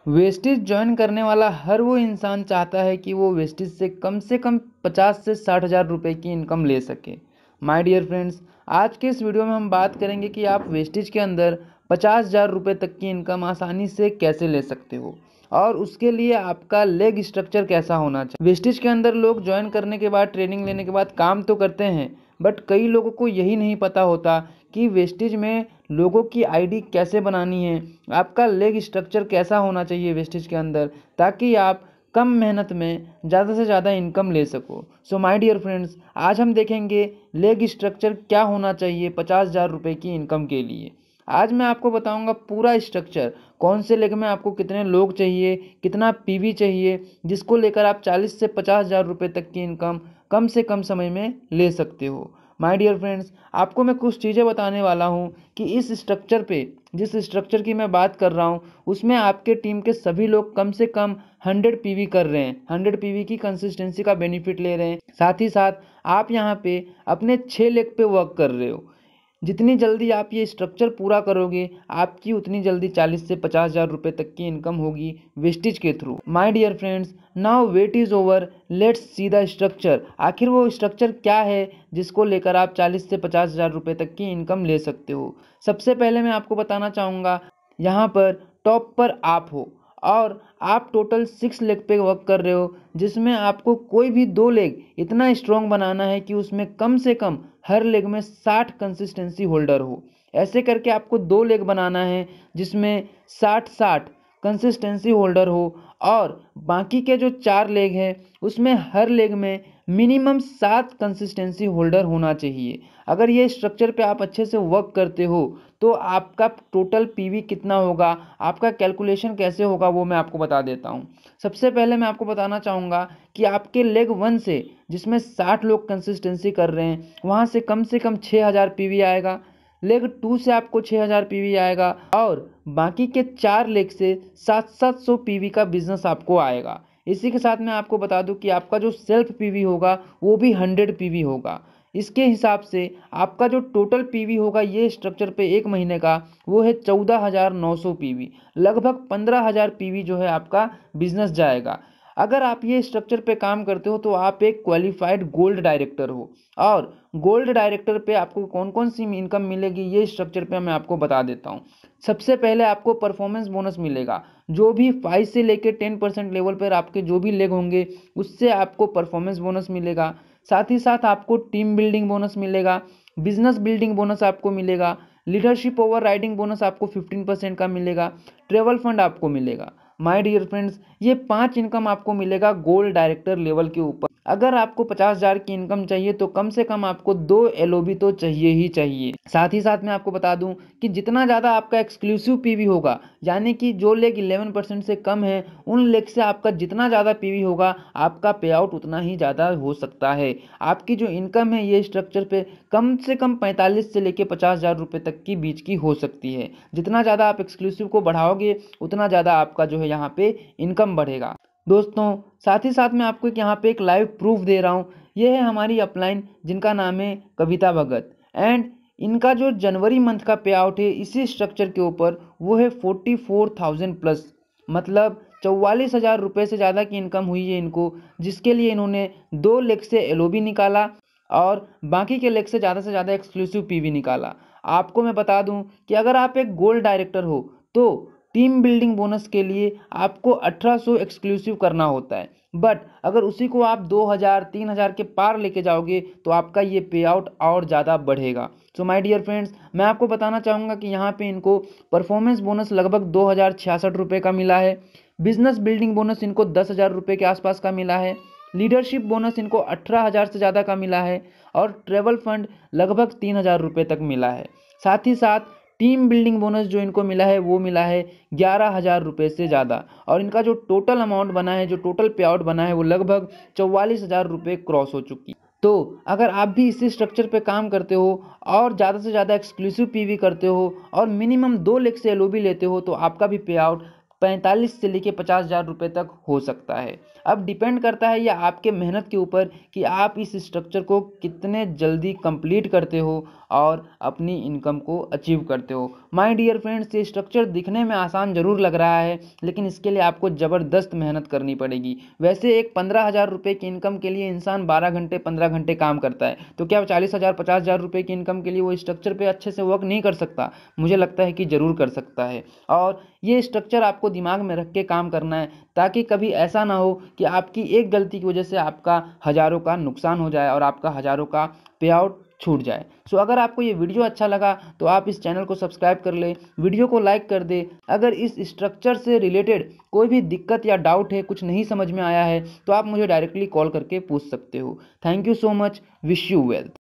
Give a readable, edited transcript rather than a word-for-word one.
Vestige join करने वाला हर वो इंसान चाहता है कि वो वेस्टिज से कम 50 से 60 हज़ार रुपये की इनकम ले सके। माय डियर फ्रेंड्स, आज के इस वीडियो में हम बात करेंगे कि आप वेस्टिज के अंदर 50 हज़ार रुपये तक की इनकम आसानी से कैसे ले सकते हो और उसके लिए आपका लेग स्ट्रक्चर कैसा होना चाहिए। वेस्टिज के अंदर लोग ज्वाइन करने के बाद, ट्रेनिंग लेने के बाद काम तो करते हैं, बट कई लोगों को यही नहीं पता होता कि वेस्टिज में लोगों की आईडी कैसे बनानी है, आपका लेग स्ट्रक्चर कैसा होना चाहिए वेस्टिज के अंदर, ताकि आप कम मेहनत में ज़्यादा से ज़्यादा इनकम ले सको। सो माय डियर फ्रेंड्स, आज हम देखेंगे लेग स्ट्रक्चर क्या होना चाहिए 50 हज़ार रुपये की इनकम के लिए। आज मैं आपको बताऊंगा पूरा स्ट्रक्चर, कौन से लेग में आपको कितने लोग चाहिए, कितना पीवी चाहिए, जिसको लेकर आप 40 से 50 हज़ार रुपये तक की इनकम कम से कम समय में ले सकते हो। माय डियर फ्रेंड्स, आपको मैं कुछ चीज़ें बताने वाला हूँ कि इस स्ट्रक्चर पे, जिस स्ट्रक्चर की मैं बात कर रहा हूँ, उसमें आपके टीम के सभी लोग कम से कम 100 पीवी कर रहे हैं, 100 पीवी की कंसिस्टेंसी का बेनिफिट ले रहे हैं। साथ ही साथ आप यहाँ पे अपने 6 लेग पे वर्क कर रहे हो। जितनी जल्दी आप ये स्ट्रक्चर पूरा करोगे, आपकी उतनी जल्दी 40 से 50 हज़ार रुपये तक की इनकम होगी वेस्टिज के through. My dear friends, now wait is over, let's see the structure. आखिर वो स्ट्रक्चर क्या है जिसको लेकर आप 40 से 50 हज़ार रुपये तक की इनकम ले सकते हो। सबसे पहले मैं आपको बताना चाहूँगा, यहाँ पर टॉप पर आप हो और आप टोटल 6 लेग पे वर्क कर रहे हो, जिसमें आपको कोई भी 2 लेग इतना स्ट्रॉन्ग बनाना है कि उसमें कम से कम हर लेग में 60 कंसिस्टेंसी होल्डर हो। ऐसे करके आपको 2 लेग बनाना है जिसमें 60-60 कंसिस्टेंसी होल्डर हो, और बाकी के जो 4 लेग हैं उसमें हर लेग में मिनिमम 7 कंसिस्टेंसी होल्डर होना चाहिए। अगर ये स्ट्रक्चर पे आप अच्छे से वर्क करते हो तो आपका टोटल पीवी कितना होगा, आपका कैलकुलेशन कैसे होगा, वो मैं आपको बता देता हूँ। सबसे पहले मैं आपको बताना चाहूँगा कि आपके लेग 1 से, जिसमें 60 लोग कंसिस्टेंसी कर रहे हैं, वहाँ से कम 6000 पीवी आएगा। लेग 2 से आपको 6000 पीवी आएगा और बाकी के 4 लेग से 700 पीवी का बिजनेस आपको आएगा। इसी के साथ मैं आपको बता दूं कि आपका जो सेल्फ पीवी होगा वो भी 100 पीवी होगा। इसके हिसाब से आपका जो टोटल पीवी होगा ये स्ट्रक्चर पे एक महीने का, वो है 14,900 पीवी। लगभग 15,000 पीवी जो है आपका बिजनेस जाएगा। अगर आप ये स्ट्रक्चर पे काम करते हो तो आप एक क्वालिफाइड गोल्ड डायरेक्टर हो, और गोल्ड डायरेक्टर पे आपको कौन कौन सी इनकम मिलेगी ये स्ट्रक्चर पे मैं आपको बता देता हूँ। सबसे पहले आपको परफॉर्मेंस बोनस मिलेगा। जो भी 5 से लेकर 10% लेवल पर आपके जो भी लेग होंगे उससे आपको परफॉर्मेंस बोनस मिलेगा। साथ ही साथ आपको टीम बिल्डिंग बोनस मिलेगा, बिजनेस बिल्डिंग बोनस आपको मिलेगा, लीडरशिप ओवर राइडिंग बोनस आपको 15% का मिलेगा, ट्रेवल फंड आपको मिलेगा। माय डियर फ्रेंड्स, ये 5 इनकम आपको मिलेगा गोल्ड डायरेक्टर लेवल के ऊपर। अगर आपको 50 हज़ार की इनकम चाहिए तो कम से कम आपको 2 एलओबी तो चाहिए ही चाहिए। साथ ही साथ मैं आपको बता दूं कि जितना ज़्यादा आपका एक्सक्लूसिव पीवी होगा, यानी कि जो लेग 11% से कम है, उन लेग से आपका जितना ज़्यादा पीवी होगा आपका पे आउट उतना ही ज़्यादा हो सकता है। आपकी जो इनकम है ये स्ट्रक्चर पे कम से कम 45 से लेकर 50 हज़ार रुपये तक की बीच की हो सकती है। जितना ज़्यादा आप एक्सक्लूसिव को बढ़ाओगे उतना ज़्यादा आपका जो है यहाँ पे इनकम बढ़ेगा। दोस्तों, साथ ही साथ मैं आपको यहाँ पे एक लाइव प्रूफ दे रहा हूँ। ये है हमारी अपलाइन, जिनका नाम है कविता भगत, एंड इनका जो जनवरी मंथ का पे आउट है इसी स्ट्रक्चर के ऊपर, वो है 44,000 प्लस, मतलब 44,000 रुपये से ज़्यादा की इनकम हुई है इनको, जिसके लिए इन्होंने 2 लेग से एलओबी निकाला और बाकी के लेग से ज़्यादा एक्सक्लूसिव पीवी निकाला। आपको मैं बता दूं कि अगर आप एक गोल्ड डायरेक्टर हो तो टीम बिल्डिंग बोनस के लिए आपको 1800 एक्सक्लूसिव करना होता है, बट अगर उसी को आप 2000 3000 के पार लेके जाओगे तो आपका ये पे आउट और ज़्यादा बढ़ेगा। सो माय डियर फ्रेंड्स, मैं आपको बताना चाहूँगा कि यहाँ पे इनको परफॉर्मेंस बोनस लगभग 2066 रुपये का मिला है, बिजनेस बिल्डिंग बोनस इनको 10,000 रुपये के आसपास का मिला है, लीडरशिप बोनस इनको 18,000 से ज़्यादा का मिला है, और ट्रेवल फंड लगभग 3,000 रुपये तक मिला है। साथ ही साथ टीम बिल्डिंग बोनस जो इनको मिला है वो मिला है 11,000 रुपये से ज़्यादा, और इनका जो टोटल अमाउंट बना है, जो टोटल पे आउट बना है, वो लगभग 44,000 रुपये क्रॉस हो चुकी। तो अगर आप भी इसी स्ट्रक्चर पे काम करते हो और ज़्यादा से ज़्यादा एक्सक्लूसिव पीवी करते हो और मिनिमम 2 लेग से एलओबी लेते हो तो आपका भी पे आउट 45 से लेके 50,000 रुपये तक हो सकता है। अब डिपेंड करता है ये आपके मेहनत के ऊपर कि आप इस स्ट्रक्चर को कितने जल्दी कंप्लीट करते हो और अपनी इनकम को अचीव करते हो। माय डियर फ्रेंड्स, ये स्ट्रक्चर दिखने में आसान ज़रूर लग रहा है, लेकिन इसके लिए आपको ज़बरदस्त मेहनत करनी पड़ेगी। वैसे एक 15,000 रुपये की इनकम के लिए इंसान 12 घंटे 15 घंटे काम करता है, तो क्या 40,000 50,000 रुपये की इनकम के लिए वो स्ट्रक्चर पे अच्छे से वर्क नहीं कर सकता? मुझे लगता है कि ज़रूर कर सकता है। और ये स्ट्रक्चर आपको दिमाग में रख के काम करना है, ताकि कभी ऐसा ना हो कि आपकी एक गलती की वजह से आपका हज़ारों का नुकसान हो जाए और आपका हज़ारों का पे आउट छूट जाए। सो अगर आपको ये वीडियो अच्छा लगा तो आप इस चैनल को सब्सक्राइब कर लें, वीडियो को लाइक कर दें। अगर इस स्ट्रक्चर से रिलेटेड कोई भी दिक्कत या डाउट है, कुछ नहीं समझ में आया है, तो आप मुझे डायरेक्टली कॉल करके पूछ सकते हो। Thank you so much, wish you well.